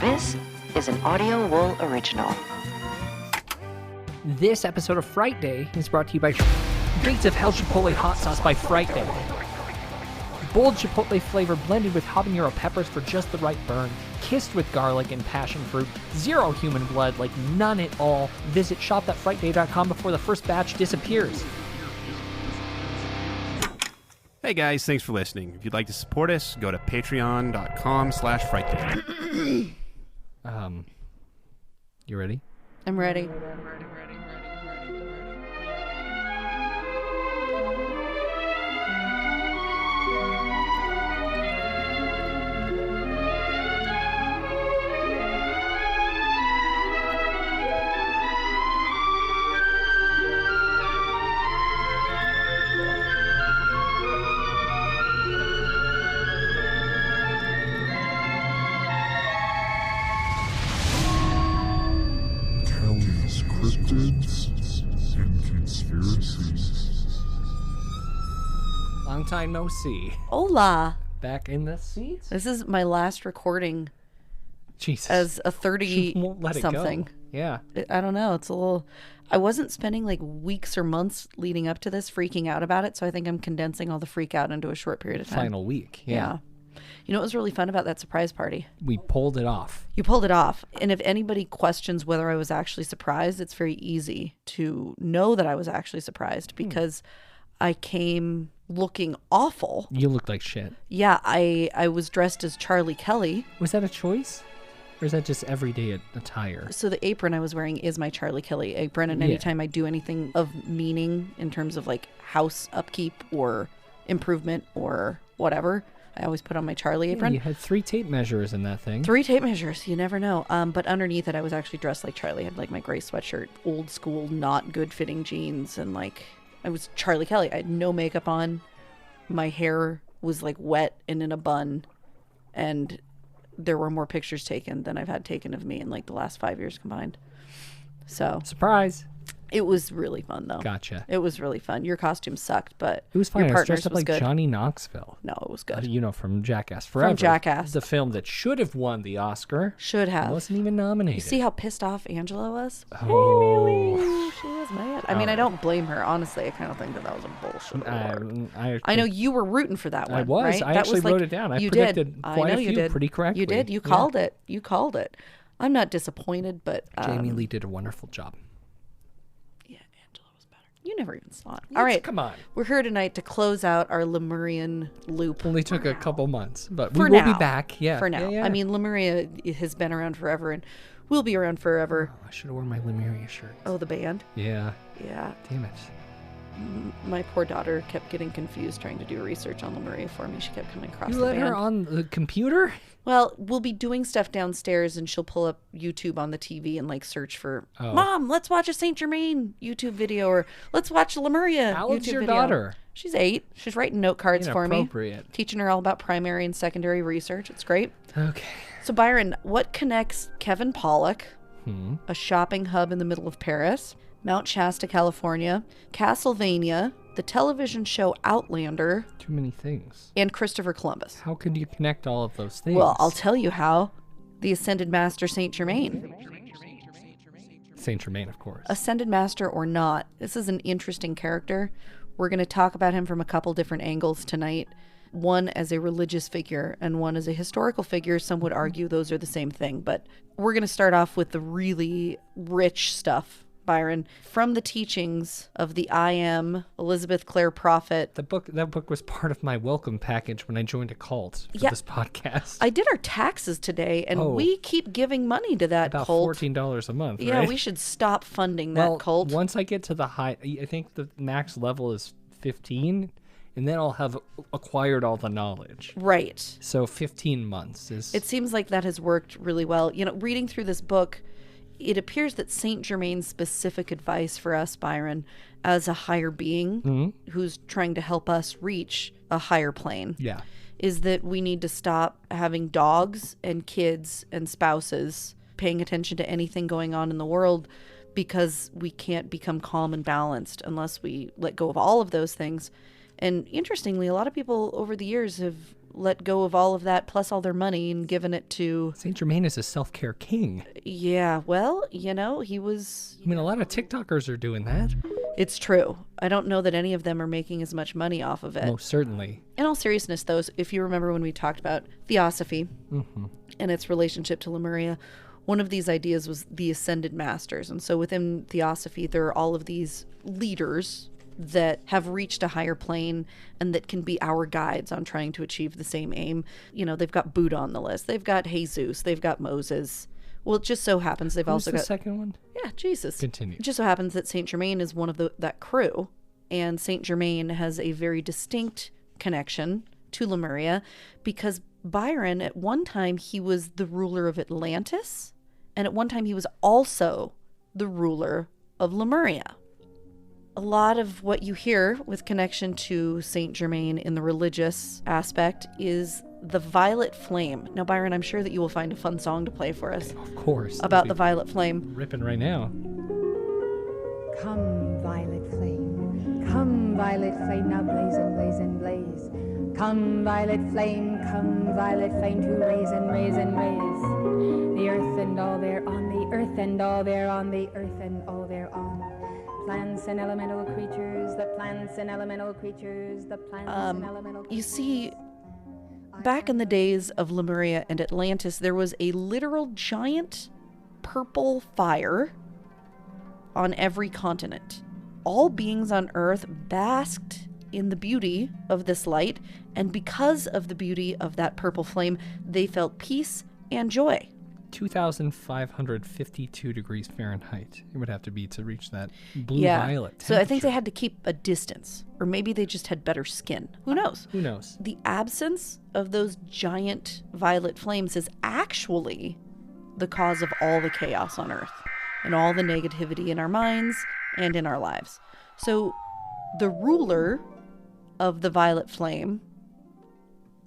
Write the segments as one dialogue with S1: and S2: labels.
S1: This is an Audio Wool original.
S2: This episode of Frightday is brought to you by Gates of Hell Chipotle Hot Sauce by Frightday. Bold chipotle flavor blended with habanero peppers for just the right burn. Kissed with garlic and passion fruit. Zero human blood, like none at all. Visit shop.frightday.com before the first batch disappears.
S3: Hey guys, thanks for listening. If you'd like to support us, go to patreon.com/frightday.
S2: You ready?
S4: I'm ready.
S5: Cryptids and conspiracies.
S2: Long time no see.
S4: Hola.
S2: Back in the seats?
S4: This is my last recording
S2: Jesus.
S4: as a 30
S2: Won't let
S4: something.
S2: it go. Yeah.
S4: I don't know. It's a little. I wasn't spending like weeks or months leading up to this freaking out about it, so I think I'm condensing all the freak out into a short period of time.
S2: Final week. Yeah.
S4: You know what was really fun about that surprise party?
S2: We pulled it off.
S4: You pulled it off. And if anybody questions whether I was actually surprised, it's very easy to know that I was actually surprised because I came looking awful.
S2: You looked like shit.
S4: Yeah, I was dressed as Charlie Kelly.
S2: Was that a choice? Or is that just everyday attire?
S4: So the apron I was wearing is my Charlie Kelly apron. And anytime I do anything of meaning in terms of like house upkeep or improvement or whatever, I always put on my Charlie apron.
S2: You had 3 tape measures in that thing.
S4: 3 tape measures. You never know. But underneath it, I was actually dressed like Charlie. I had like my gray sweatshirt, old school, not good fitting jeans. And like, I was Charlie Kelly. I had no makeup on. My hair was like wet and in a bun. And there were more pictures taken than I've had taken of me in like the last 5 years combined. So
S2: Surprise.
S4: it was really fun though.
S2: Gotcha.
S4: It was really fun. Your costume sucked, but
S2: It was fine.
S4: your
S2: I was
S4: partner's
S2: dressed up
S4: was
S2: like
S4: good.
S2: Johnny Knoxville.
S4: No, it was good.
S2: You know, from Jackass Forever.
S4: From Jackass.
S2: The film that should have won the Oscar.
S4: Should have.
S2: Wasn't even nominated.
S4: You see how pissed off Angela was?
S2: Oh.
S4: She was mad. I mean, I don't blame her. Honestly, I kind of think that was a bullshit award. I know you were rooting for that one.
S2: I was.
S4: Right?
S2: I
S4: That
S2: actually
S4: was like,
S2: wrote it down. I
S4: you
S2: predicted
S4: did.
S2: quite
S4: I know
S2: a
S4: you
S2: few
S4: did.
S2: pretty correctly.
S4: You did. You
S2: Yeah.
S4: called it. You called it. I'm not disappointed, but
S2: Jamie Lee did a wonderful job.
S4: yeah, Angela was better. You never even saw it. All right,
S2: Come on.
S4: we're here tonight to close out our Lemurian loop.
S2: Only took a couple months, but
S4: For
S2: we will
S4: now.
S2: be back. Yeah.
S4: For now.
S2: Yeah, yeah.
S4: I mean, Lemuria has been around forever and will be around forever.
S2: I should have worn my Lemuria shirt.
S4: Oh, the band.
S2: Yeah.
S4: Yeah.
S2: Damn it.
S4: My poor daughter kept getting confused trying to do research on Lemuria for me. She kept coming across
S2: You
S4: the
S2: let
S4: band.
S2: her on the computer?
S4: Well, we'll be doing stuff downstairs and she'll pull up YouTube on the TV and like search for,
S2: Oh.
S4: Mom, let's watch a Saint Germain YouTube video, or let's watch Lemuria
S2: How
S4: YouTube
S2: old's your
S4: video.
S2: daughter?
S4: She's 8. She's writing note cards for me.
S2: Inappropriate.
S4: Teaching her all about primary and secondary research. It's great.
S2: Okay.
S4: So Byron, what connects Kevin Pollak,
S2: Hmm.
S4: a shopping hub in the middle of Paris, Mount Shasta, California, Castlevania, the television show Outlander,
S2: Too many things.
S4: and Christopher Columbus?
S2: How could you connect all of those things?
S4: Well, I'll tell you how. The Ascended Master Saint Germain.
S2: Saint Germain, of course.
S4: Ascended Master or not, this is an interesting character. We're going to talk about him from a couple different angles tonight. One as a religious figure and one as a historical figure. Some would argue those are the same thing, but we're going to start off with the really rich stuff, Byron, from the teachings of the I Am Elizabeth Clare Prophet.
S2: That book was part of my welcome package when I joined a cult for
S4: Yeah.
S2: this podcast.
S4: I did our taxes today, and
S2: Oh.
S4: we keep giving money to that
S2: About
S4: cult.
S2: $14 a month,
S4: Yeah,
S2: right?
S4: we should stop funding that
S2: well,
S4: cult.
S2: once I get to the high, I think the max level is 15, and then I'll have acquired all the knowledge.
S4: Right.
S2: So 15 months is...
S4: It seems like that has worked really well. You know, reading through this book, it appears that Saint Germain's specific advice for us, Byron, as a higher being who's trying to help us reach a higher plane,
S2: Yeah.
S4: is that we need to stop having dogs and kids and spouses paying attention to anything going on in the world, because we can't become calm and balanced unless we let go of all of those things. And interestingly, a lot of people over the years have let go of all of that plus all their money and given it to...
S2: Saint Germain is a self-care king.
S4: Yeah, well, he was...
S2: I mean, a lot of TikTokers are doing that.
S4: It's true. I don't know that any of them are making as much money off of it.
S2: Most certainly.
S4: In all seriousness, though, if you remember when we talked about theosophy and its relationship to Lemuria, one of these ideas was the ascended masters. And so within theosophy, there are all of these leaders that have reached a higher plane and that can be our guides on trying to achieve the same aim. They've got Buddha on the list. They've got Jesus. They've got Moses. Well, it just so happens they've also got...
S2: the second one?
S4: Yeah, Jesus.
S2: Continue.
S4: It just so happens that Saint Germain is one of that crew. And Saint Germain has a very distinct connection to Lemuria because Byron, at one time, he was the ruler of Atlantis. And at one time, he was also the ruler of Lemuria. A lot of what you hear with connection to Saint Germain in the religious aspect is the violet flame. Now, Byron, I'm sure that you will find a fun song to play for us.
S2: Of course.
S4: About the violet flame.
S2: Ripping right now.
S6: Come, violet flame. Come, violet flame. Now blaze and blaze and blaze. Come, violet flame. Come, violet flame. To raise and raise and raise. The earth and all thereon. The earth and all thereon. The earth and all thereon. Plants and elemental creatures, the plants and elemental creatures, the plants and elemental creatures.
S4: You see, back in the days of Lemuria and Atlantis, there was a literal giant purple fire on every continent. All beings on Earth basked in the beauty of this light, and because of the beauty of that purple flame, they felt peace and joy.
S2: 2,552 degrees Fahrenheit it would have to be to reach that blue-violet temperature.
S4: So I think they had to keep a distance, or maybe they just had better skin. Who knows?
S2: Who knows?
S4: The absence of those giant violet flames is actually the cause of all the chaos on Earth and all the negativity in our minds and in our lives. So the ruler of the violet flame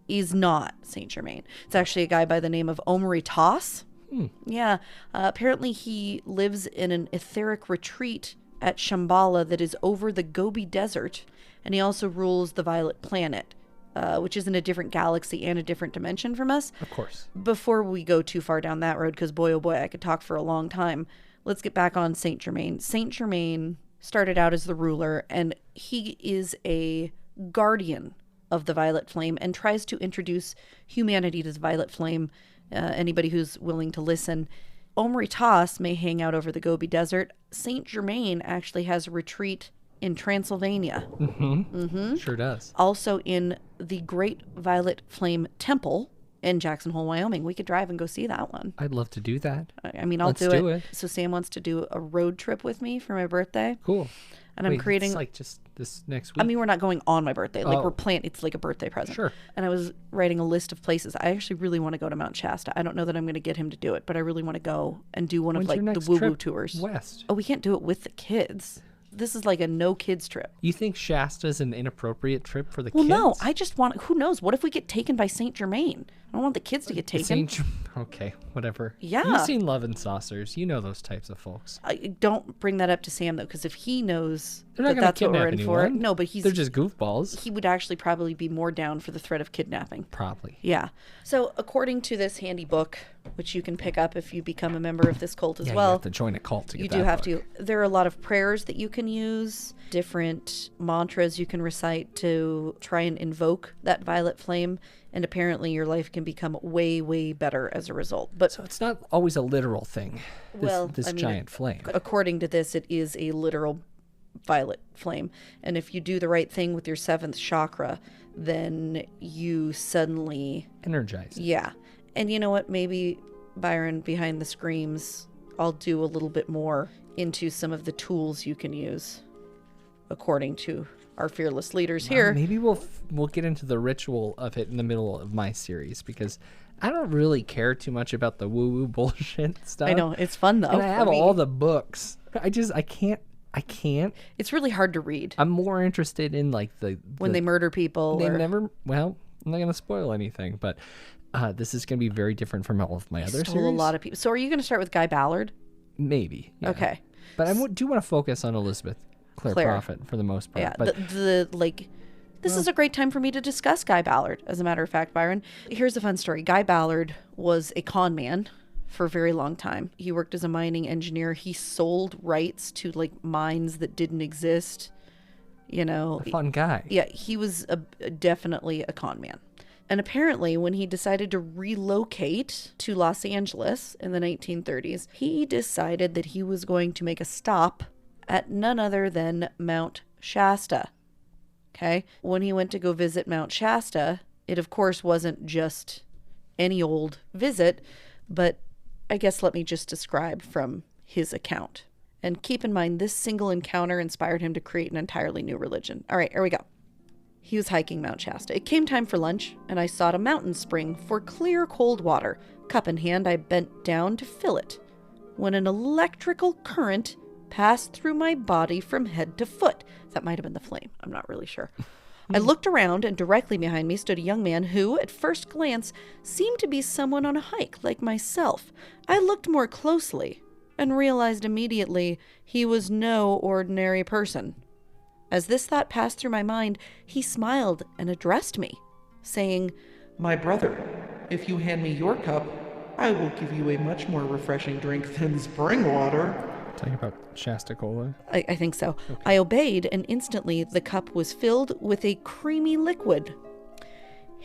S4: is not Saint Germain. It's actually a guy by the name of Omri Toss. Yeah. Apparently he lives in an etheric retreat at Shambhala that is over the Gobi Desert, and he also rules the Violet Planet, which is in a different galaxy and a different dimension from us.
S2: Of course.
S4: Before we go too far down that road, because boy, oh boy, I could talk for a long time, let's get back on Saint Germain. Saint Germain started out as the ruler, and he is a guardian of the Violet Flame and tries to introduce humanity to the Violet Flame. Anybody who's willing to listen. Omri Toss may hang out over the Gobi Desert. Saint Germain actually has a retreat in Transylvania.
S2: Sure does.
S4: Also in the Great Violet Flame Temple in Jackson Hole, Wyoming. We could drive and go see that one.
S2: I'd love to do that.
S4: I mean, I'll
S2: Let's
S4: do
S2: do
S4: it.
S2: it.
S4: So Sam wants to do a road trip with me for my birthday.
S2: Cool.
S4: And I'm creating...
S2: It's like just this next week?
S4: I mean, we're not going on my birthday. Like,
S2: Oh.
S4: we're planning... It's like a birthday present.
S2: Sure.
S4: And I was writing a list of places. I actually really want to go to Mount Shasta. I don't know that I'm going to get him to do it, but I really want to go and do one
S2: When's
S4: of, like,
S2: your
S4: the
S2: next
S4: woo-woo
S2: trip
S4: tours.
S2: west?
S4: Oh, we can't do it with the kids. This is like a no-kids trip.
S2: You think Shasta's an inappropriate trip for the
S4: Well,
S2: kids?
S4: no. I just want... Who knows? What if we get taken by Saint Germain? I don't want the kids to get taken.
S2: Okay, whatever.
S4: Yeah.
S2: You've seen Love and Saucers. You know those types of folks.
S4: Don't bring that up to Sam, though, because if he knows
S2: They're not
S4: that
S2: gonna
S4: that's what we're
S2: kidnap
S4: in for...
S2: anyone.
S4: No, but
S2: They're just goofballs.
S4: he would actually probably be more down for the threat of kidnapping.
S2: Probably.
S4: Yeah. So according to this handy book, which you can pick up if you become a member of this cult as
S2: Yeah,
S4: well,
S2: you have to join a cult to get
S4: you
S2: that
S4: do have
S2: book.
S4: to. There are a lot of prayers that you can use, different mantras you can recite to try and invoke that violet flame, and apparently your life can become way, way better as a result. But
S2: So it's not always a literal thing. This giant flame.
S4: according to this, it is a literal violet flame. And if you do the right thing with your seventh chakra, then you suddenly...
S2: Energize.
S4: Yeah. And you know what? Maybe, Byron, behind the screams, I'll do a little bit more into some of the tools you can use, according to our fearless leaders here.
S2: Maybe we'll get into the ritual of it in the middle of my series, because I don't really care too much about the woo-woo bullshit stuff.
S4: I know. It's fun, though.
S2: And I have all the books. I can't.
S4: It's really hard to read.
S2: I'm more interested in, like,
S4: When they murder people.
S2: They
S4: or...
S2: never... Well, I'm not going to spoil anything, but this is going to be very different from all of my other
S4: stole
S2: series.
S4: a lot of people. So are you going to start with Guy Ballard?
S2: Maybe. Yeah.
S4: Okay.
S2: But I do want to focus on Elizabeth Clare Prophet for the most part.
S4: Yeah.
S2: But
S4: The like This is a great time for me to discuss Guy Ballard, as a matter of fact, Byron. Here's a fun story. Guy Ballard was a con man for a very long time. He worked as a mining engineer. He sold rights to like mines that didn't exist. You know,
S2: A fun guy.
S4: yeah, he was definitely a con man. And apparently, when he decided to relocate to Los Angeles in the 1930s, he decided that he was going to make a stop at none other than Mount Shasta. Okay? When he went to go visit Mount Shasta, it of course wasn't just any old visit, but I guess let me just describe from his account. And keep in mind, this single encounter inspired him to create an entirely new religion. All right, here we go. He was hiking Mount Shasta. It came time for lunch, and I sought a mountain spring for clear, cold water. Cup in hand, I bent down to fill it, when an electrical current passed through my body from head to foot. That might have been the flame. I'm not really sure. I looked around, and directly behind me stood a young man who, at first glance, seemed to be someone on a hike, like myself. I looked more closely and realized immediately he was no ordinary person. As this thought passed through my mind, he smiled and addressed me, saying,
S7: My brother, if you hand me your cup, I will give you a much more refreshing drink than spring water.
S2: Talking about Shasta Cola.
S4: I think so. Okay. I obeyed, and instantly the cup was filled with a creamy liquid.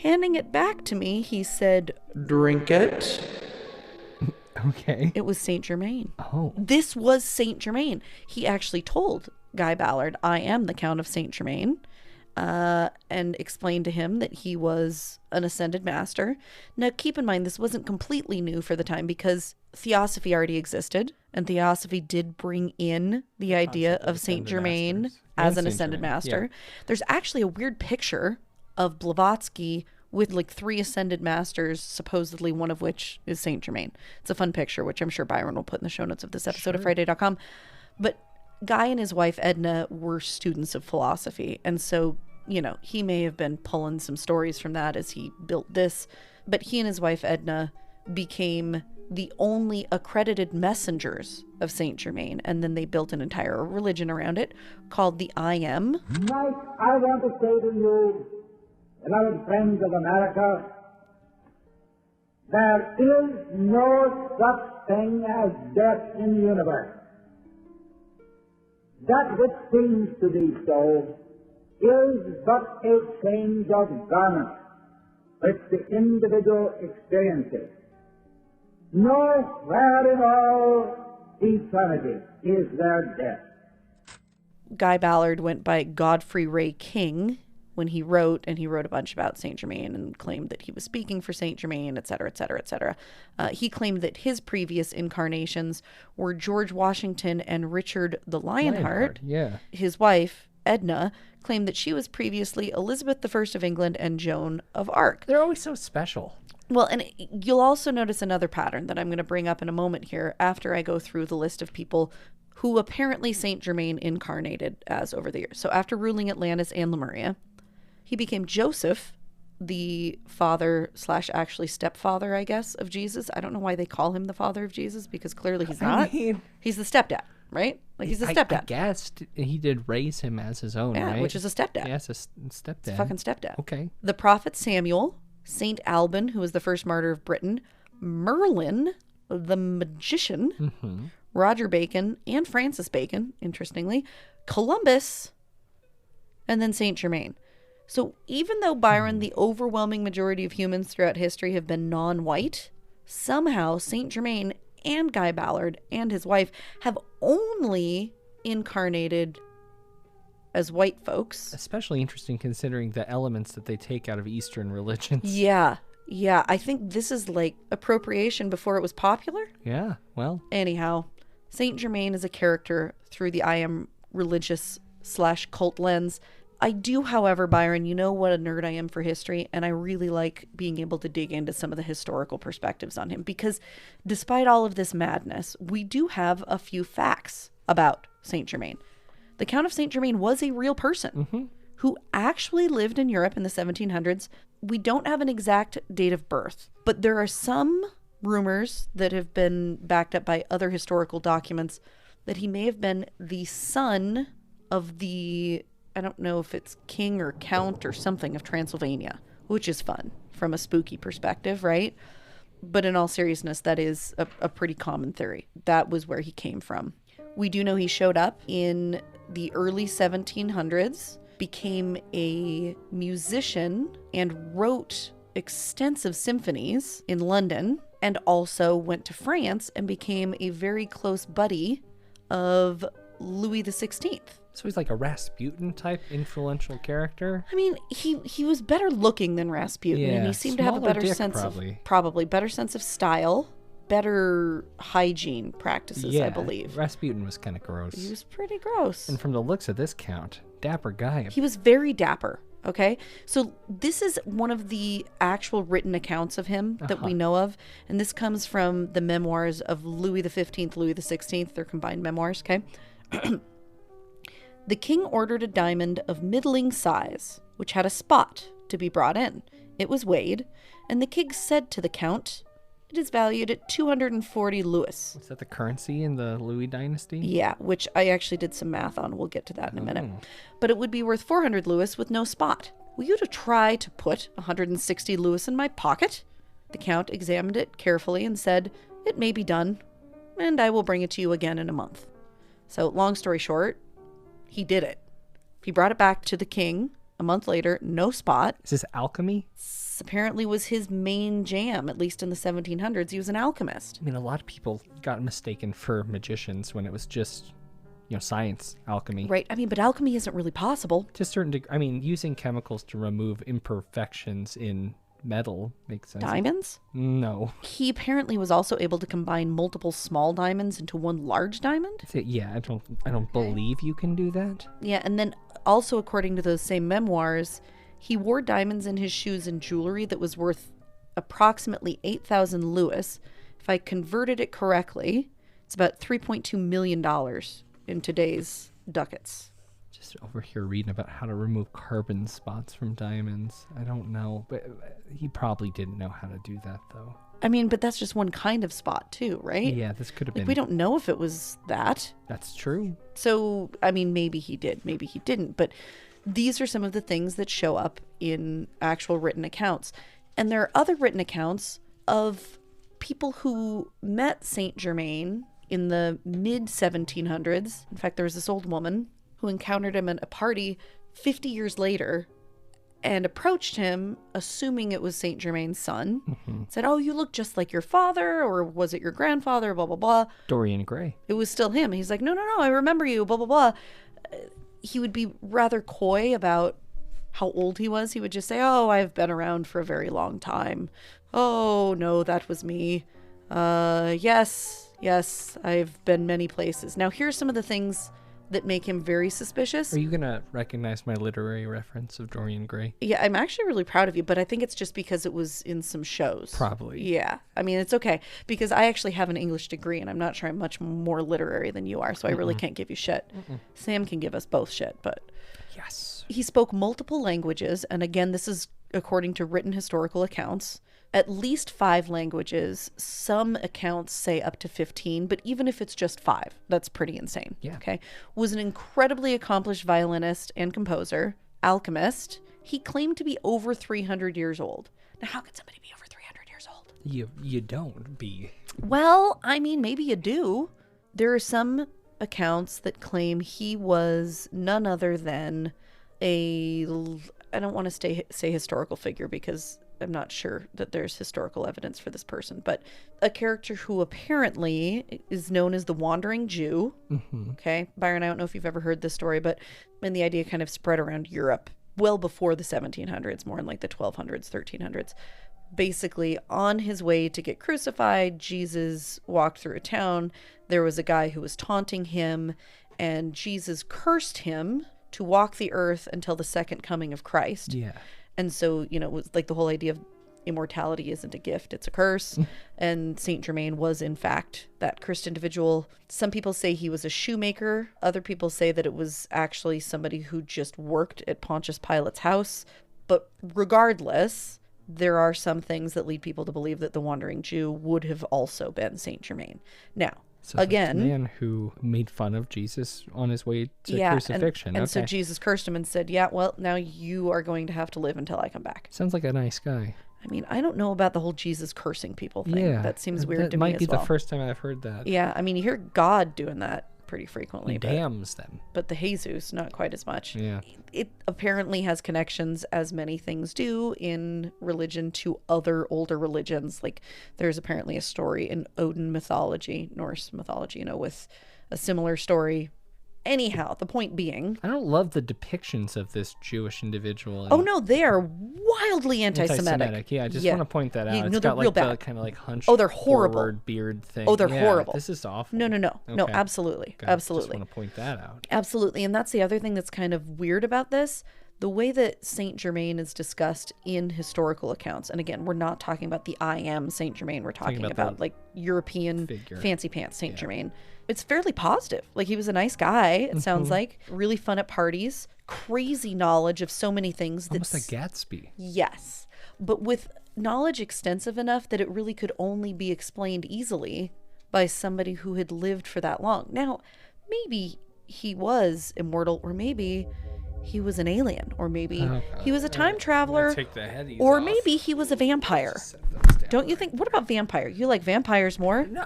S4: Handing it back to me, he said,
S7: Drink it.
S2: Okay.
S4: It was Saint Germain.
S2: Oh.
S4: This was Saint Germain. He actually told Guy Ballard, I am the Count of Saint Germain, and explained to him that he was an ascended master. Now, keep in mind, this wasn't completely new for the time because Theosophy already existed, and Theosophy did bring in the idea of Saint Germain as an ascended master. Yeah. There's actually a weird picture of Blavatsky with like 3 ascended masters, supposedly one of which is Saint Germain. It's a fun picture, which I'm sure Byron will put in the show notes of this episode of Frightday.com. But Guy and his wife Edna were students of philosophy, and so, you know, he may have been pulling some stories from that as he built this, but he and his wife Edna became the only accredited messengers of Saint Germain, and then they built an entire religion around it called the I Am.
S8: Tonight, I want to say to you, beloved friends of America, there is no such thing as death in the universe. That which seems to be so is but a change of garment which the individual experiences. Nowhere in all eternity is there death.
S4: Guy Ballard went by Godfrey Ray King when he wrote, and he wrote a bunch about Saint Germain and claimed that he was speaking for Saint Germain, etc., etc., etc. He claimed that his previous incarnations were George Washington and Richard the Lionheart.
S2: Yeah.
S4: His wife, Edna, claimed that she was previously Elizabeth I of England and Joan of Arc.
S2: They're always so special.
S4: Well, and you'll also notice another pattern that I'm going to bring up in a moment here after I go through the list of people who apparently Saint Germain incarnated as over the years. So after ruling Atlantis and Lemuria, he became Joseph, the father / actually stepfather, I guess, of Jesus. I don't know why they call him the father of Jesus, because clearly he's not. He's the stepdad, right? Like, he's the stepdad.
S2: I guess he did raise him as his own, right?
S4: Yeah, which is a stepdad.
S2: Yes, a stepdad.
S4: It's a fucking stepdad.
S2: Okay.
S4: The prophet Samuel, Saint Alban, who was the first martyr of Britain, Merlin, the magician, Roger Bacon, and Francis Bacon, interestingly, Columbus, and then Saint Germain. So even though, Byron, the overwhelming majority of humans throughout history have been non-white, somehow Saint Germain and Guy Ballard and his wife have only incarnated as white folks.
S2: Especially interesting considering the elements that they take out of Eastern religions.
S4: Yeah. I think this is like appropriation before it was popular.
S2: Yeah, well.
S4: Anyhow, Saint Germain is a character through the I Am religious / cult lens. I do, however, Byron, you know what a nerd I am for history, and I really like being able to dig into some of the historical perspectives on him, because despite all of this madness, we do have a few facts about Saint Germain. The Count of Saint Germain was a real person who actually lived in Europe in the 1700s. We don't have an exact date of birth, but there are some rumors that have been backed up by other historical documents that he may have been the son of the I don't know if it's king or count or something of Transylvania, which is fun from a spooky perspective, right? But in all seriousness, that is a pretty common theory. That was where he came from. We do know he showed up in the early 1700s, became a musician, and wrote extensive symphonies in London, and also went to France and became a very close buddy of Louis XVI.
S2: So he's like a Rasputin type influential character.
S4: I mean, he was better looking than Rasputin, and
S2: Yeah,
S4: he seemed to have a
S2: smaller
S4: better
S2: dick,
S4: sense
S2: probably.
S4: of better sense of style, better hygiene practices, I believe.
S2: Rasputin was kind of
S4: He
S2: gross.
S4: was pretty gross.
S2: And from the looks of this count, dapper guy.
S4: He was very dapper. Okay, so this is one of the actual written accounts of him that we know of, and this comes from the memoirs of Louis XV, Louis XVI. They're combined memoirs. Okay. The king ordered a diamond of middling size, which had a spot, to be brought in. It was weighed, and the king said to the count, "It is valued at 240 louis."
S2: Is that the currency in the Louis dynasty?
S4: Yeah, which I actually did some math on. We'll get to that in a minute. But it would be worth 400 louis with no spot. "Will you to try to put 160 louis in my pocket?" The count examined it carefully and said, "It may be done, and I will bring it to you again in a month." So, long story short, he did it. He brought it back to the king a month later, no spot.
S2: Is this alchemy?
S4: Apparently was his main jam, at least in the 1700s. He was an alchemist.
S2: I mean, a lot of people got mistaken for magicians when it was just, science, alchemy.
S4: Right. I mean, but alchemy isn't really possible.
S2: To a certain degree. I mean, using chemicals to remove imperfections in metal makes sense.
S4: Diamonds?
S2: No.
S4: He apparently was also able to combine multiple small diamonds into one large diamond.
S2: Yeah, I don't believe you can do that.
S4: Yeah, and then also according to those same memoirs, he wore diamonds in his shoes and jewelry that was worth approximately 8,000 louis. If I converted it correctly, it's about $3.2 million in today's ducats.
S2: Just over here reading about how to remove carbon spots from diamonds. I don't know, but he probably didn't know how to do that, though.
S4: I mean, but that's just one kind of spot too, right?
S2: Yeah, this could have
S4: Like,
S2: been.
S4: we don't know if it was that.
S2: That's true.
S4: So, I mean, maybe he did, maybe he didn't. But these are some of the things that show up in actual written accounts. And there are other written accounts of people who met Saint Germain in the mid 1700s. In fact, there was this old woman who encountered him at a party 50 years later and approached him, assuming it was Saint Germain's son. Said, "Oh, you look just like your father, or was it your grandfather, blah, blah, blah."
S2: Dorian Gray.
S4: It was still him. He's like, no, I remember you, blah, blah, blah. He would be rather coy about how old he was. He would just say, "Oh, I've been around for a very long time. Oh, no, that was me. Yes, I've been many places." Now, here's some of the things that make him very suspicious.
S2: Are you going to recognize my literary reference of Dorian Gray?
S4: Yeah, I'm actually really proud of you, but I think it's just because it was in some shows.
S2: Probably.
S4: Yeah. I mean, it's okay, because I actually have an English degree, and I'm not sure I'm much more literary than you are, so I really can't give you shit. Sam can give us both shit, but...
S2: Yes.
S4: He spoke multiple languages, and again, this is according to written historical accounts. At least 5 languages. Some accounts say up to 15, but even if it's just 5, that's pretty insane.
S2: Yeah.
S4: Okay. Was an incredibly accomplished violinist and composer, alchemist. He claimed to be over 300 years old. Now, how could somebody be over 300 years old?
S2: You don't be.
S4: Well, I mean, maybe you do. There are some accounts that claim he was none other than I don't want to say historical figure, because I'm not sure that there's historical evidence for this person, but a character who apparently is known as the Wandering Jew. Okay. Byron, I don't know if you've ever heard this story, but when the idea kind of spread around Europe well before the 1700s, more in like the 1200s, 1300s. Basically, on his way to get crucified, Jesus walked through a town. There was a guy who was taunting him, and Jesus cursed him to walk the earth until the second coming of Christ.
S2: Yeah.
S4: And so, it was like the whole idea of immortality isn't a gift, it's a curse. And Saint Germain was, in fact, that cursed individual. Some people say he was a shoemaker. Other people say that it was actually somebody who just worked at Pontius Pilate's house. But regardless, there are some things that lead people to believe that the Wandering Jew would have also been Saint Germain. Now,
S2: So that's
S4: again.
S2: the man who made fun of Jesus on his way to crucifixion.
S4: And so
S2: Okay.
S4: Jesus cursed him and said, yeah, well, now you are going to have to live until I come back.
S2: Sounds like a nice guy.
S4: I mean, I don't know about the whole Jesus cursing people thing.
S2: Yeah.
S4: That seems weird
S2: that
S4: to me
S2: might
S4: as
S2: be
S4: well.
S2: the first time I've heard that.
S4: Yeah, I mean, you hear God doing that pretty frequently.
S2: He damns them.
S4: But the Jesus, not quite as much.
S2: Yeah.
S4: It apparently has connections, as many things do, in religion to other older religions. Like, there's apparently a story in Odin mythology, Norse mythology, with a similar story. Anyhow, the point being...
S2: I don't love the depictions of this Jewish individual.
S4: Oh, no, they are wildly anti-Semitic.
S2: Yeah, I just want to point that out. It's
S4: they're
S2: got
S4: real
S2: like the
S4: bad.
S2: kind of like hunched
S4: Oh, they're horrible.
S2: forward beard thing.
S4: Oh, they're
S2: Yeah,
S4: horrible.
S2: This is awful.
S4: No. No,
S2: Okay.
S4: absolutely.
S2: Okay,
S4: Absolutely.
S2: Just want to point that out.
S4: Absolutely. And that's the other thing that's kind of weird about this. The way that Saint Germain is discussed in historical accounts, and again, we're not talking about the I am Saint Germain, we're talking about like European
S2: figure.
S4: fancy pants Saint Germain. It's fairly positive. Like, he was a nice guy, it sounds like. Really fun at parties, crazy knowledge of so many things.
S2: Almost like Gatsby.
S4: Yes. But with knowledge extensive enough that it really could only be explained easily by somebody who had lived for that long. Now, maybe he was immortal, or maybe he was an alien, or maybe he was a time traveler,
S2: Take the headies
S4: or
S2: off.
S4: maybe he was a vampire. Don't you think? What about vampire? You like vampires more?
S2: No,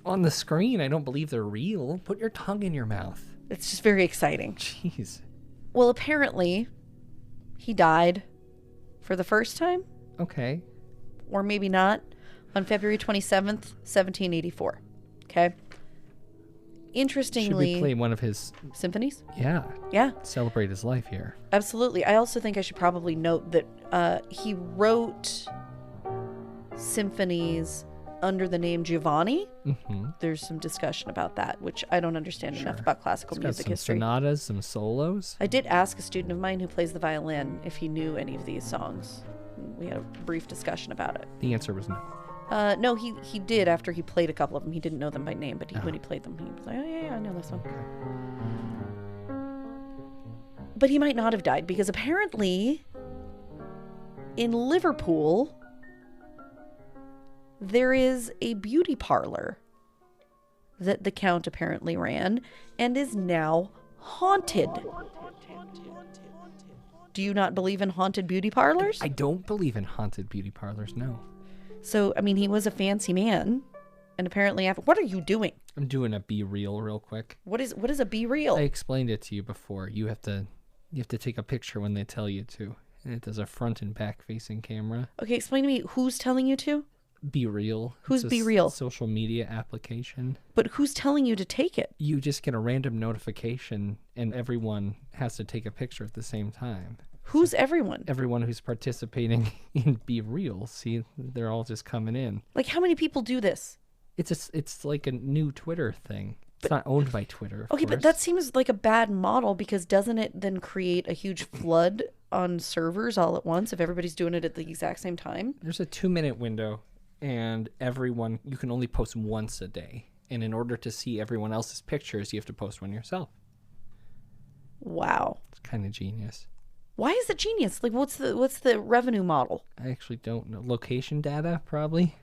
S2: on the screen, I don't believe they're real. Put your tongue in your mouth.
S4: It's just very exciting.
S2: Jeez.
S4: Well, apparently, he died for the first time,
S2: Okay.
S4: or maybe not, on February 27th, 1784. Okay. Interestingly,
S2: Should we play one of his...
S4: symphonies?
S2: Yeah.
S4: Yeah,
S2: Celebrate his life here.
S4: absolutely. I also think I should probably note that he wrote symphonies under the name Giovanni.
S2: Mm-hmm.
S4: There's some discussion about that, which I don't understand enough about classical
S2: It's got
S4: music
S2: some
S4: history.
S2: sonatas, some solos.
S4: I did ask a student of mine who plays the violin if he knew any of these songs. We had a brief discussion about it.
S2: The answer was no.
S4: No, he did after he played a couple of them. He didn't know them by name, but when he played them, he was like, oh, yeah, I know this one. But he might not have died, because apparently in Liverpool, there is a beauty parlor that the Count apparently ran and is now haunted. Do you not believe in haunted beauty parlors?
S2: I don't believe in haunted beauty parlors, no.
S4: So, I mean, he was a fancy man, and apparently after... What are you doing?
S2: I'm doing a Be Real real quick.
S4: What is a Be Real?
S2: I explained it to you before. You have to take a picture when they tell you to. And it does a front and back facing camera.
S4: Okay, explain to me, who's telling you to?
S2: Be Real.
S4: Who's
S2: It's a
S4: Be Real?
S2: Social media application.
S4: But who's telling you to take it?
S2: You just get a random notification, and everyone has to take a picture at the same time.
S4: Who's everyone?
S2: Everyone who's participating in Be Real, see, they're all just coming in.
S4: Like, how many people do this?
S2: It's like a new Twitter thing. It's not owned by Twitter, of
S4: Okay, but
S2: course.
S4: that seems like a bad model, because doesn't it then create a huge flood on servers all at once if everybody's doing it at the exact same time?
S2: There's a 2-minute window, and you can only post once a day. And in order to see everyone else's pictures, you have to post one yourself.
S4: Wow.
S2: It's kind of genius.
S4: Why is it genius? Like, what's the revenue model?
S2: I actually don't know. Location data, probably?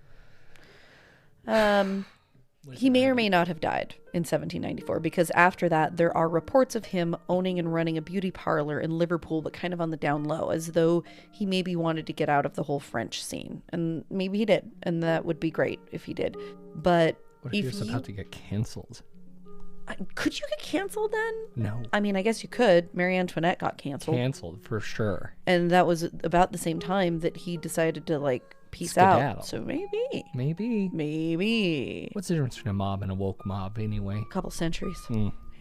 S4: He may or may not have died in 1794, because after that, there are reports of him owning and running a beauty parlor in Liverpool, but kind of on the down low, as though he maybe wanted to get out of the whole French scene. And maybe he did, and that would be great if he did. But
S2: What if he was about to get canceled?
S4: Could you get canceled then?
S2: No.
S4: I mean, I guess you could. Marie Antoinette got canceled.
S2: Canceled, for sure.
S4: And that was about the same time that he decided to, like, peace
S2: Skedaddle.
S4: out. So maybe.
S2: Maybe. What's the difference between a mob and a woke mob, anyway?
S4: A couple centuries.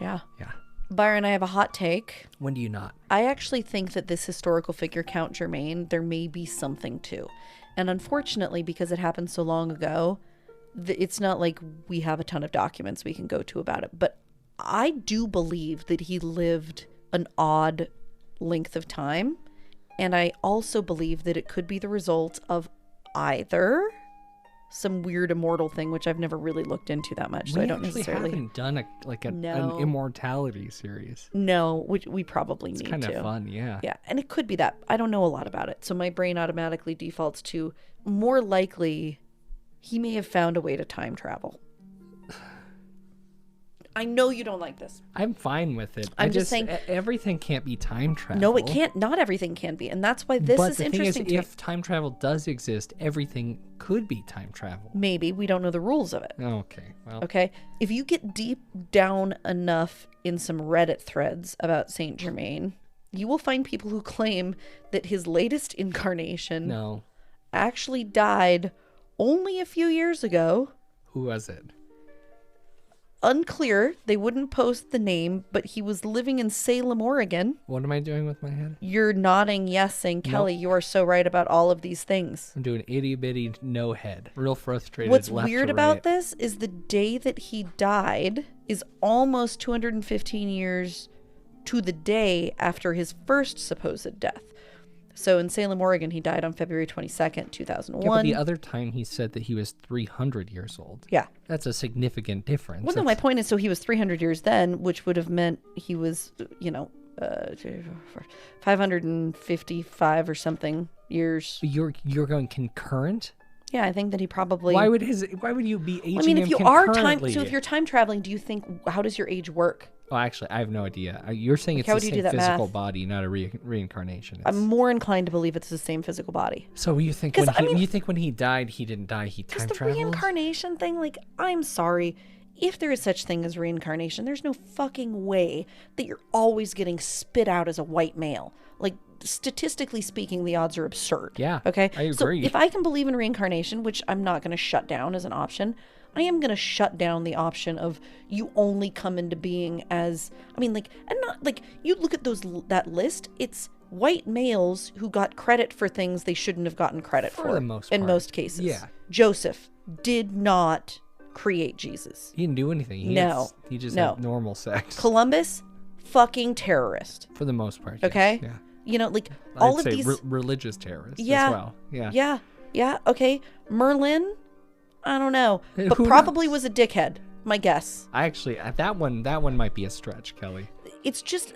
S4: Yeah.
S2: Yeah.
S4: Byron, I have a hot take.
S2: When do you not?
S4: I actually think that this historical figure, Count Germain, there may be something to. And unfortunately, because it happened so long ago, it's not like we have a ton of documents we can go to about it. But I do believe that he lived an odd length of time. And I also believe that it could be the result of either some weird immortal thing, which I've never really looked into that much. So I don't necessarily
S2: haven't done an immortality series.
S4: No, we probably need to.
S2: It's kind of fun, yeah.
S4: Yeah, and it could be that. I don't know a lot about it. So my brain automatically defaults to more likely he may have found a way to time travel. I know you don't like this.
S2: I'm fine with it.
S4: I'm just saying
S2: everything can't be time travel.
S4: No, it can't. Not everything can be, and that's why this is interesting to me.
S2: If time travel does exist, everything could be time travel.
S4: Maybe we don't know the rules of it.
S2: Okay, well.
S4: Okay, if you get deep down enough in some Reddit threads about Saint Germain, you will find people who claim that his latest incarnation actually died only a few years ago.
S2: Who was it?
S4: Unclear. They wouldn't post the name, but he was living in Salem, Oregon.
S2: What am I doing with my head?
S4: You're nodding yes, saying, Kelly, you are so right about all of these things.
S2: I'm doing itty-bitty no head. Real frustrated.
S4: What's weird about this is the day that he died is almost 215 years to the day after his first supposed death. So in Salem, Oregon, he died on February 22nd, 2001.
S2: Yeah, but the other time he said that he was 300 years old.
S4: Yeah.
S2: That's a significant difference.
S4: Well, no, my point is, so he was 300 years then, which would have meant he was, 555 or something years.
S2: You're going concurrent?
S4: Yeah, I think that he probably...
S2: Why would you be aging him
S4: if you
S2: concurrently?
S4: so if you're time traveling, do you think, how does your age work?
S2: Well, actually, I have no idea. You're saying it's the same physical body, not a reincarnation.
S4: I'm more inclined to believe it's the same physical body.
S2: So you think when he died, he didn't die, he time traveled?
S4: Because the reincarnation thing, like, I'm sorry. If there is such thing as reincarnation, there's no fucking way that you're always getting spit out as a white male. Like, statistically speaking, the odds are absurd.
S2: Yeah,
S4: okay?
S2: I agree.
S4: So if I can believe in reincarnation, which I'm not going to shut down as an option, I am going to shut down the option of you only come into being as, and not, like, you look at that list, it's white males who got credit for things they shouldn't have gotten credit for.
S2: the most
S4: in
S2: part.
S4: most cases.
S2: Yeah.
S4: Joseph did not create Jesus.
S2: He didn't do anything. He just had normal sex.
S4: Columbus, fucking terrorist.
S2: For the most part.
S4: Okay?
S2: Yes.
S4: Yeah. All
S2: I'd
S4: of
S2: say
S4: these...
S2: religious terrorists as well. Yeah.
S4: Yeah. Okay. Merlin, I don't know. But
S2: Who
S4: probably
S2: knows?
S4: was a dickhead. My guess.
S2: Actually, that one might be a stretch, Kelly.
S4: It's just...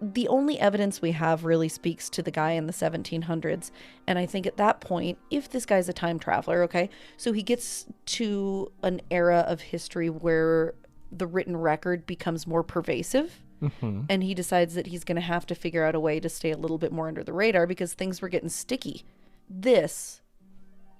S4: The only evidence we have really speaks to the guy in the 1700s. And I think at that point, if this guy's a time traveler, okay, so he gets to an era of history where the written record becomes more pervasive. Mm-hmm. And he decides that he's going to have to figure out a way to stay a little bit more under the radar because things were getting sticky. This,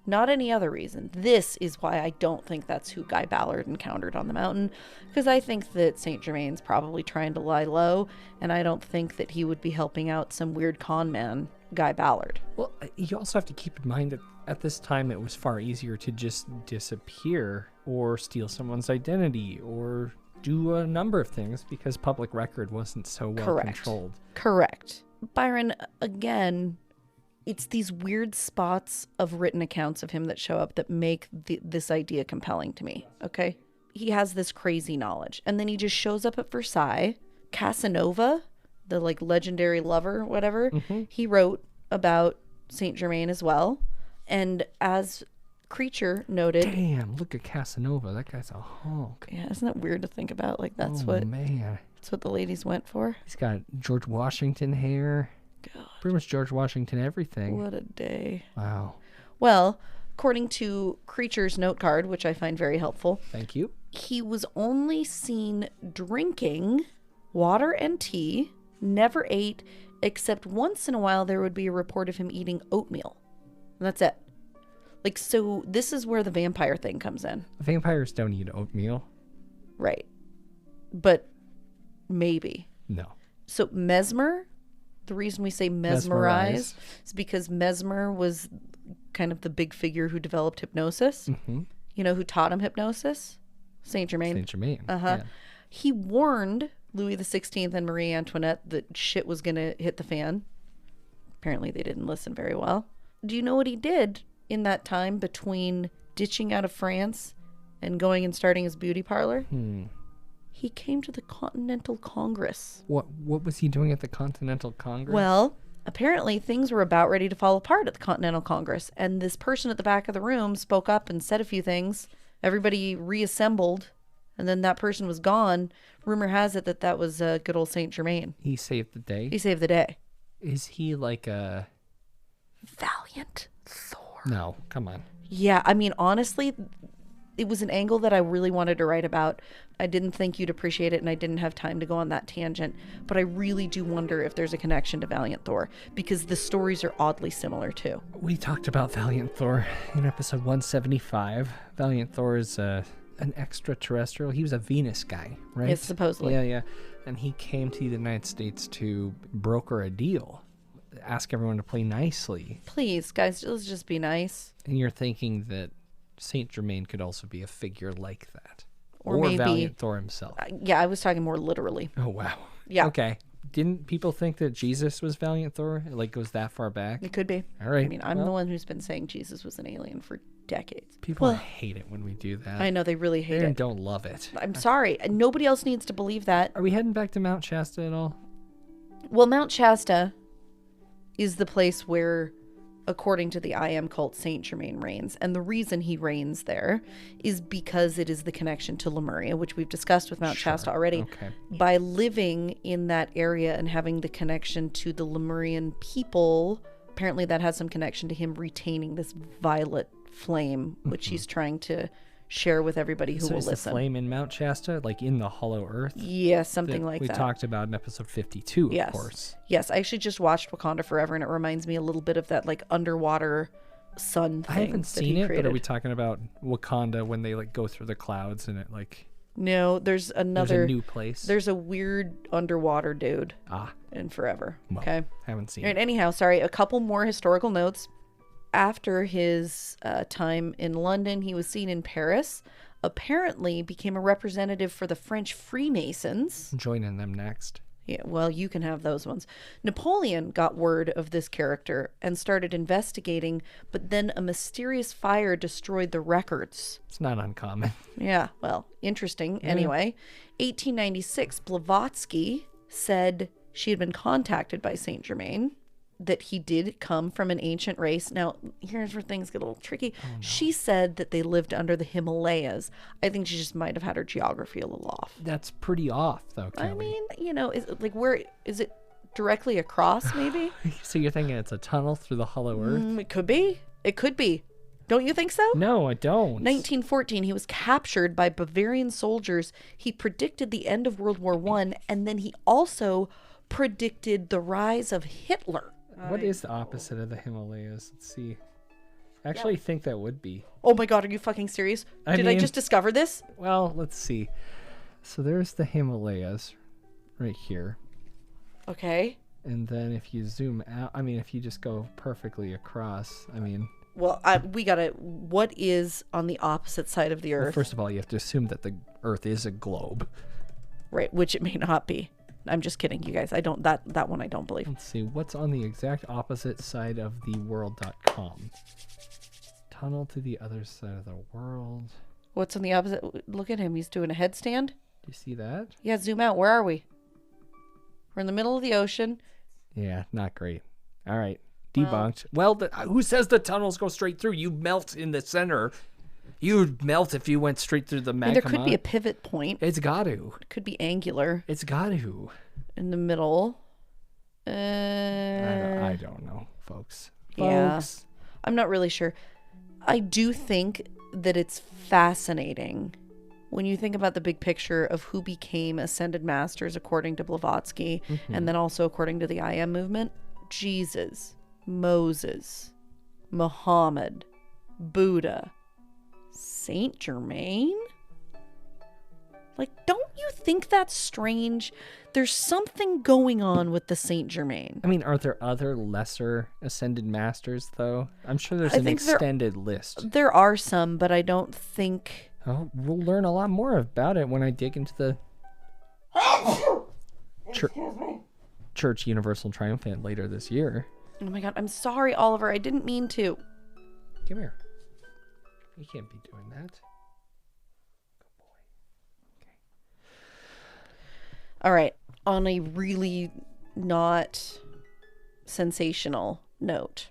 S4: not any other reason, this is why I don't think that's who Guy Ballard encountered on the mountain. Because I think that Saint Germain's probably trying to lie low, and I don't think that he would be helping out some weird con man, Guy Ballard.
S2: Well, you also have to keep in mind that at this time it was far easier to just disappear or steal someone's identity or do a number of things because public record wasn't so well controlled.
S4: Correct. Byron, again, it's these weird spots of written accounts of him that show up that make this idea compelling to me, okay? He has this crazy knowledge, and then he just shows up at Versailles. Casanova, the legendary lover, whatever, he wrote about Saint Germain as well. And as Creature noted...
S2: Damn, look at Casanova. That guy's a hunk.
S4: Yeah, isn't that weird to think about? That's what the ladies went for.
S2: He's got George Washington hair.
S4: God.
S2: Pretty much George Washington everything.
S4: What a day.
S2: Wow.
S4: Well, according to Creature's note card, which I find very helpful.
S2: Thank you.
S4: He was only seen drinking water and tea, never ate, except once in a while there would be a report of him eating oatmeal. And that's it. So this is where the vampire thing comes in.
S2: Vampires don't eat oatmeal.
S4: Right. But maybe.
S2: No. So
S4: Mesmer, the reason we say mesmerize is because Mesmer was kind of the big figure who developed hypnosis. Mm-hmm. You know who taught him hypnosis? Saint Germain.
S2: Saint Germain.
S4: Yeah. He warned Louis XVI and Marie Antoinette that shit was going to hit the fan. Apparently they didn't listen very well. Do you know what he did in that time between ditching out of France and going and starting his beauty parlor? He came to the Continental Congress.
S2: What was he doing at the Continental Congress?
S4: Well, apparently things were about ready to fall apart at the Continental Congress, and this person at the back of the room spoke up and said a few things. Everybody reassembled, and then that person was gone. Rumor has it that was good old Saint Germain.
S2: He saved the day?
S4: He saved the day.
S2: Is he like a...
S4: Valiant Thor?
S2: No, come on.
S4: Yeah, honestly, it was an angle that I really wanted to write about. I didn't think you'd appreciate it, and I didn't have time to go on that tangent. But I really do wonder if there's a connection to Valiant Thor, because the stories are oddly similar too.
S2: We talked about Valiant Thor in episode 175. Valiant Thor is an extraterrestrial. He was a Venus guy, right?
S4: Yes, supposedly.
S2: Yeah. And he came to the United States to broker a deal, ask everyone to play nicely.
S4: Please, guys, let's just be nice.
S2: And you're thinking that Saint Germain could also be a figure like that.
S4: Or maybe
S2: Valiant Thor himself.
S4: Yeah, I was talking more literally.
S2: Oh, wow.
S4: Yeah.
S2: Okay. Didn't people think that Jesus was Valiant Thor? It like goes that far back?
S4: It could be.
S2: All right.
S4: I mean, I'm the one who's been saying Jesus was an alien for decades.
S2: People hate it when we do that.
S4: I know, they really hate
S2: They
S4: it.
S2: don't love it.
S4: I'm sorry. Nobody else needs to believe that.
S2: Are we heading back to Mount Shasta at all?
S4: Well, Mount Shasta is the place where, according to the I Am cult, Saint Germain reigns. And the reason he reigns there is because it is the connection to Lemuria, which we've discussed with Mount Shasta already.
S2: Okay.
S4: By living in that area and having the connection to the Lemurian people, apparently that has some connection to him retaining this violet flame, which he's trying to share with everybody who will
S2: is
S4: listen.
S2: The flame in Mount Shasta, like in the hollow earth?
S4: Yeah, something like
S2: we
S4: that.
S2: We talked about in episode 52,
S4: yes.
S2: Of course.
S4: Yes, I actually just watched Wakanda Forever, and it reminds me a little bit of that like underwater sun thing.
S2: I haven't seen it,
S4: created.
S2: but are we talking about Wakanda when they like go through the clouds and it like...
S4: No, there's a new place. There's a weird underwater dude in Forever.
S2: Well,
S4: okay.
S2: Haven't seen
S4: it.
S2: Anyhow,
S4: sorry, a couple more historical notes. After his time in London, he was seen in Paris. Apparently became a representative for the French Freemasons.
S2: Joining them next.
S4: Yeah, well, you can have those ones. Napoleon got word of this character and started investigating, but then a mysterious fire destroyed the records.
S2: It's not uncommon.
S4: Yeah, well, interesting. Yeah. Anyway, 1896, Blavatsky said she had been contacted by Saint Germain, that he did come from an ancient race. Now, here's where things get a little tricky. Oh, no. She said that they lived under the Himalayas. I think she just might have had her geography a little off.
S2: That's pretty off, though, Kelly.
S4: I mean, is it, like, where is it directly across, maybe?
S2: So you're thinking it's a tunnel through the hollow earth?
S4: It could be. It could be. Don't you think so?
S2: No, I don't.
S4: 1914, he was captured by Bavarian soldiers. He predicted the end of World War I, and then he also predicted the rise of Hitler.
S2: What is the opposite of the Himalayas? Let's see. I actually think that would be.
S4: Oh my God, are you fucking serious? Did I just discover this?
S2: Well, let's see. So there's the Himalayas right here.
S4: Okay.
S2: And then if you zoom out, if you just go perfectly across,
S4: Well, we gotta, what is on the opposite side of the Earth?
S2: Well, first of all, you have to assume that the Earth is a globe.
S4: Right, which it may not be. I'm just kidding, you guys. I don't, that one I don't believe.
S2: Let's see, what's on the exact opposite side of the world.com? Tunnel to the other side of the world.
S4: What's on the opposite? Look at him, he's doing a headstand.
S2: Do you see that?
S4: Yeah, zoom out. Where are we? We're in the middle of the ocean.
S2: Yeah, not great. All right, debunked. Well, who says the tunnels go straight through? You melt in the center. You'd melt if you went straight through the magma.
S4: There could be a pivot point.
S2: It's got to.
S4: It could be angular.
S2: It's got to.
S4: In the middle.
S2: I don't know, folks.
S4: Yeah. I'm not really sure. I do think that it's fascinating when you think about the big picture of who became ascended masters according to Blavatsky, and then also according to the I Am movement. Jesus, Moses, Muhammad, Buddha, Saint Germain? Like, don't you think that's strange? There's something going on with the Saint Germain.
S2: Are there other lesser ascended masters, though? I'm sure there's an extended list.
S4: There are some, but I don't think...
S2: Oh, we'll learn a lot more about it when I dig into the Church Universal Triumphant later this year.
S4: Oh my God, I'm sorry, Oliver. I didn't mean to.
S2: Come here. You can't be doing that. Good boy. Okay.
S4: All right. On a really not sensational note,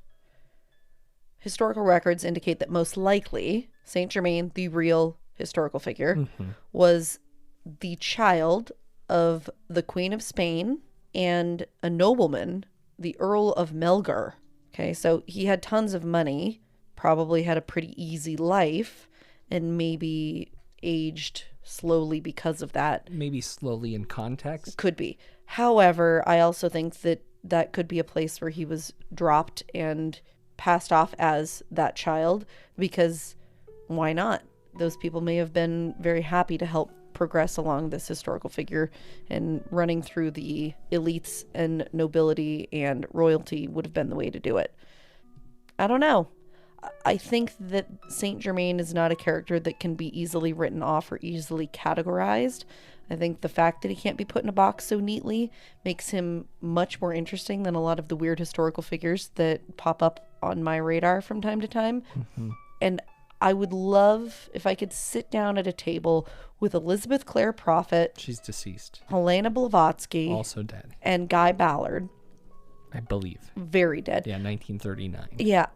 S4: historical records indicate that most likely Saint Germain, the real historical figure, was the child of the Queen of Spain and a nobleman, the Earl of Melgar. Okay, so he had tons of money, probably had a pretty easy life, and maybe aged slowly because of that.
S2: Maybe slowly in context.
S4: Could be. However, I also think that that could be a place where he was dropped and passed off as that child, because why not? Those people may have been very happy to help progress along this historical figure, and running through the elites and nobility and royalty would have been the way to do it. I don't know. I think that Saint Germain is not a character that can be easily written off or easily categorized. I think the fact that he can't be put in a box so neatly makes him much more interesting than a lot of the weird historical figures that pop up on my radar from time to time.
S2: Mm-hmm.
S4: And I would love if I could sit down at a table with Elizabeth Clare Prophet.
S2: She's deceased.
S4: Helena Blavatsky.
S2: Also dead.
S4: And Guy Ballard.
S2: I believe.
S4: Very dead.
S2: Yeah, 1939.
S4: Yeah.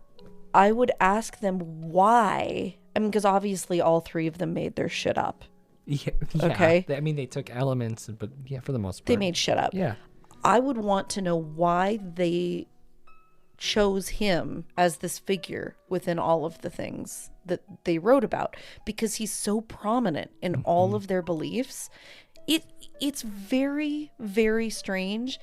S4: I would ask them why. I mean, because obviously all three of them made their shit up.
S2: Yeah.
S4: Okay.
S2: I mean, they took elements, but yeah, for the most part.
S4: They made shit up.
S2: Yeah.
S4: I would want to know why they chose him as this figure within all of the things that they wrote about, because he's so prominent in all of their beliefs. It's very, very strange.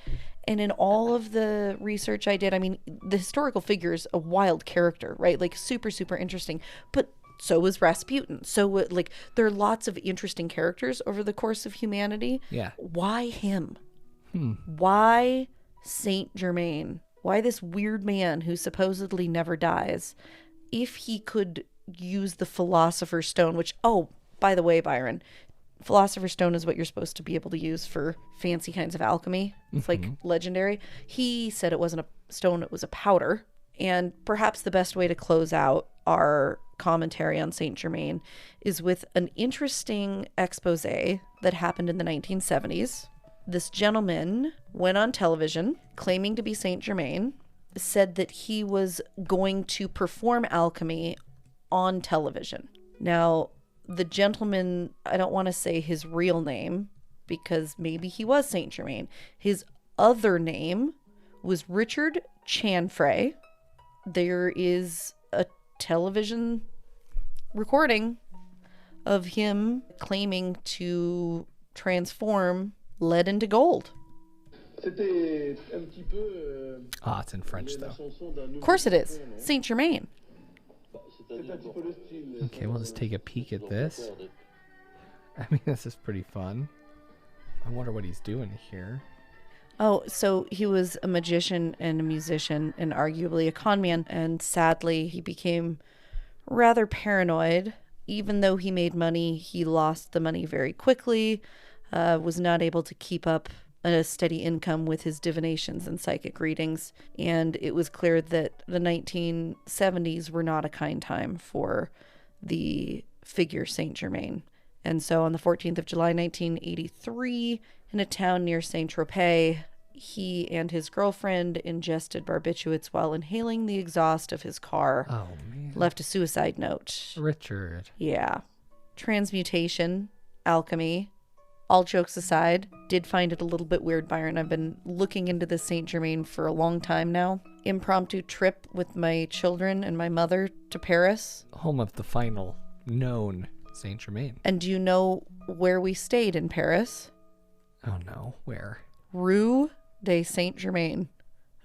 S4: And in all of the research I did, I mean, the historical figure is a wild character, right? Like super, super interesting. But so is Rasputin. So like there are lots of interesting characters over the course of humanity.
S2: Yeah.
S4: Why him? Why Saint Germain? Why this weird man who supposedly never dies? If he could use the Philosopher's Stone, which, oh, by the way, Byron, Philosopher's Stone is what you're supposed to be able to use for fancy kinds of alchemy. It's like legendary. He said it wasn't a stone, it was a powder. And perhaps the best way to close out our commentary on Saint Germain is with an interesting expose that happened in the 1970s. This gentleman went on television claiming to be Saint Germain, said that he was going to perform alchemy on television. Now, the gentleman, I don't want to say his real name because maybe he was Saint Germain. His other name was Richard Chanfray. There is a television recording of him claiming to transform lead into gold.
S2: Ah, it's in French though.
S4: Of course it is. Saint Germain.
S2: Okay, we'll just take a peek at this. I mean, this is pretty fun. I wonder what he's doing here.
S4: Oh, so he was a magician and a musician and arguably a con man. And sadly, he became rather paranoid. Even though he made money, he lost the money very quickly, was not able to keep up a steady income with his divinations and psychic readings. And it was clear that the 1970s were not a kind time for the figure Saint Germain. And so on the 14th of July, 1983, in a town near Saint-Tropez, he and his girlfriend ingested barbiturates while inhaling the exhaust of his car.
S2: Oh, man.
S4: Left a suicide note.
S2: Richard.
S4: Yeah. Transmutation, alchemy, all jokes aside, did find it a little bit weird, Byron. I've been looking into this Saint Germain for a long time now. Impromptu trip with my children and my mother to Paris.
S2: Home of the final known Saint Germain.
S4: And do you know where we stayed in Paris?
S2: Oh no, where?
S4: Rue de Saint Germain.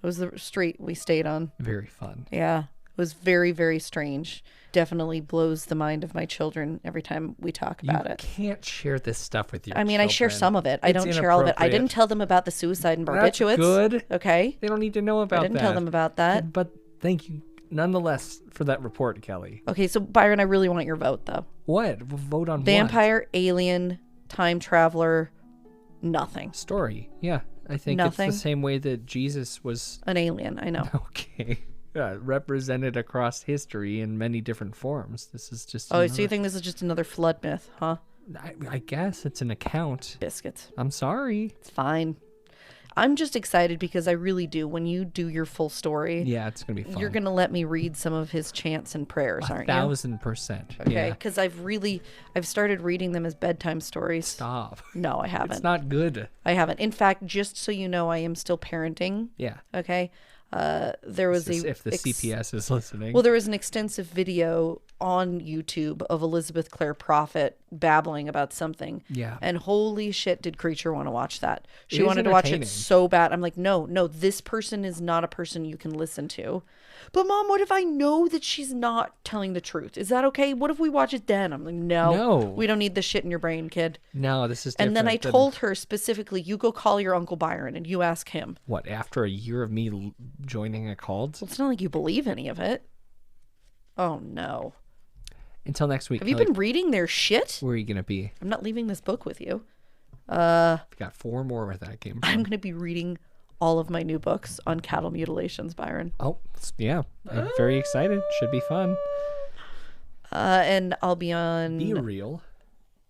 S4: It was the street we stayed on.
S2: Very fun.
S4: Yeah. It was very, very strange. Definitely blows the mind of my children every time we talk about it.
S2: You can't share this stuff with your
S4: I mean, I share
S2: children.
S4: some of it. I don't share all of it. I didn't tell them about the suicide and barbiturates.
S2: That's good.
S4: Okay.
S2: They don't need to know about that.
S4: I didn't tell them about that.
S2: But thank you nonetheless for that report, Kelly.
S4: Okay, so Byron, I really want your vote, though.
S2: What? Vote on
S4: Vampire, alien, time traveler, nothing.
S2: what? Story. Yeah. I think
S4: Nothing.
S2: it's the same way that Jesus was
S4: An alien, I know.
S2: okay. Represented across history in many different forms. This is just
S4: Oh, so you think this is just another flood myth, huh?
S2: I guess it's an account.
S4: Biscuits.
S2: I'm sorry.
S4: It's fine. I'm just excited because I really do. When you do your full story,
S2: Yeah, it's gonna be fun.
S4: you're going to let me read some of his chants and prayers, aren't you?
S2: 1,000%.
S4: Okay,
S2: Yeah.
S4: because I've started reading them as bedtime stories.
S2: Stop.
S4: No, I haven't.
S2: It's not good.
S4: I haven't. In fact, just so you know, I am still parenting.
S2: Yeah.
S4: Okay. There was
S2: if the CPS is listening.
S4: Well, there was an extensive video on YouTube of Elizabeth Clare Prophet babbling about something.
S2: Yeah.
S4: And holy shit, did Creature want to watch that? She
S2: It is
S4: wanted to watch it
S2: entertaining.
S4: so bad. I'm like, no, this person is not a person you can listen to. But Mom, what if I know that she's not telling the truth? Is that okay? What if we watch it then? I'm like, no. We don't need this shit in your brain, kid.
S2: No, this is different.
S4: And then I told her specifically, you go call your Uncle Byron and you ask him.
S2: What, after a year of me joining a cult?
S4: Well, it's not like you believe any of it. Oh, no.
S2: Until next week.
S4: Have you been reading their shit?
S2: Where are you going to be?
S4: I'm not leaving this book with you.
S2: I've got 4 more where that came from.
S4: I'm going to be reading all of my new books on cattle mutilations, Byron.
S2: Oh, yeah. I'm very excited. Should be fun.
S4: And I'll be on...
S2: Be real.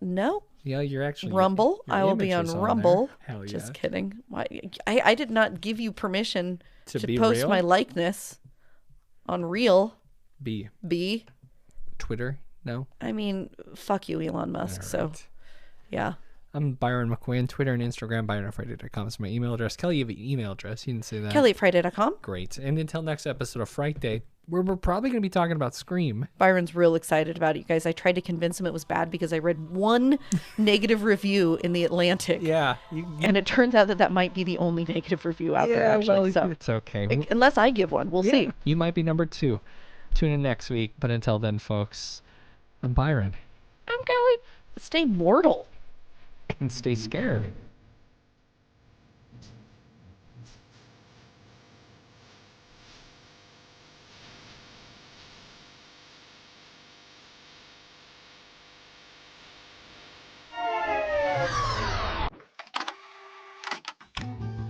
S4: No.
S2: Yeah, you're actually...
S4: Rumble.
S2: your
S4: I will be on
S2: image is
S4: Rumble.
S2: there. Hell yeah.
S4: Just kidding. I did not give you permission
S2: To
S4: to
S2: be
S4: post
S2: real?
S4: my likeness on Reel.
S2: Be. Twitter? No?
S4: I mean, fuck you, Elon Musk.
S2: All
S4: So,
S2: right.
S4: yeah.
S2: I'm Byron McKoy on Twitter and Instagram. ByronFriday.com is my email address. Kelly, you have an email address. You didn't say that.
S4: Kelly@Frightday.com.
S2: Great. And until next episode of Frightday, where we're probably going to be talking about Scream.
S4: Byron's real excited about it, you guys. I tried to convince him it was bad because I read one negative review in The Atlantic.
S2: Yeah.
S4: And it turns out that might be the only negative review out there, actually. So,
S2: it's okay.
S4: unless I give one. We'll see.
S2: You might be number 2. Tune in next week. But until then, folks, I'm Byron.
S4: I'm Kelly. Stay mortal.
S2: And stay scared.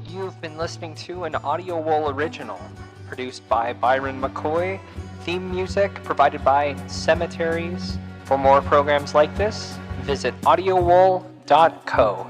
S9: You've been listening to an Audio Wool original, produced by Byron McKoy, theme music provided by Cemeteries. For more programs like this, visit audiowool.co.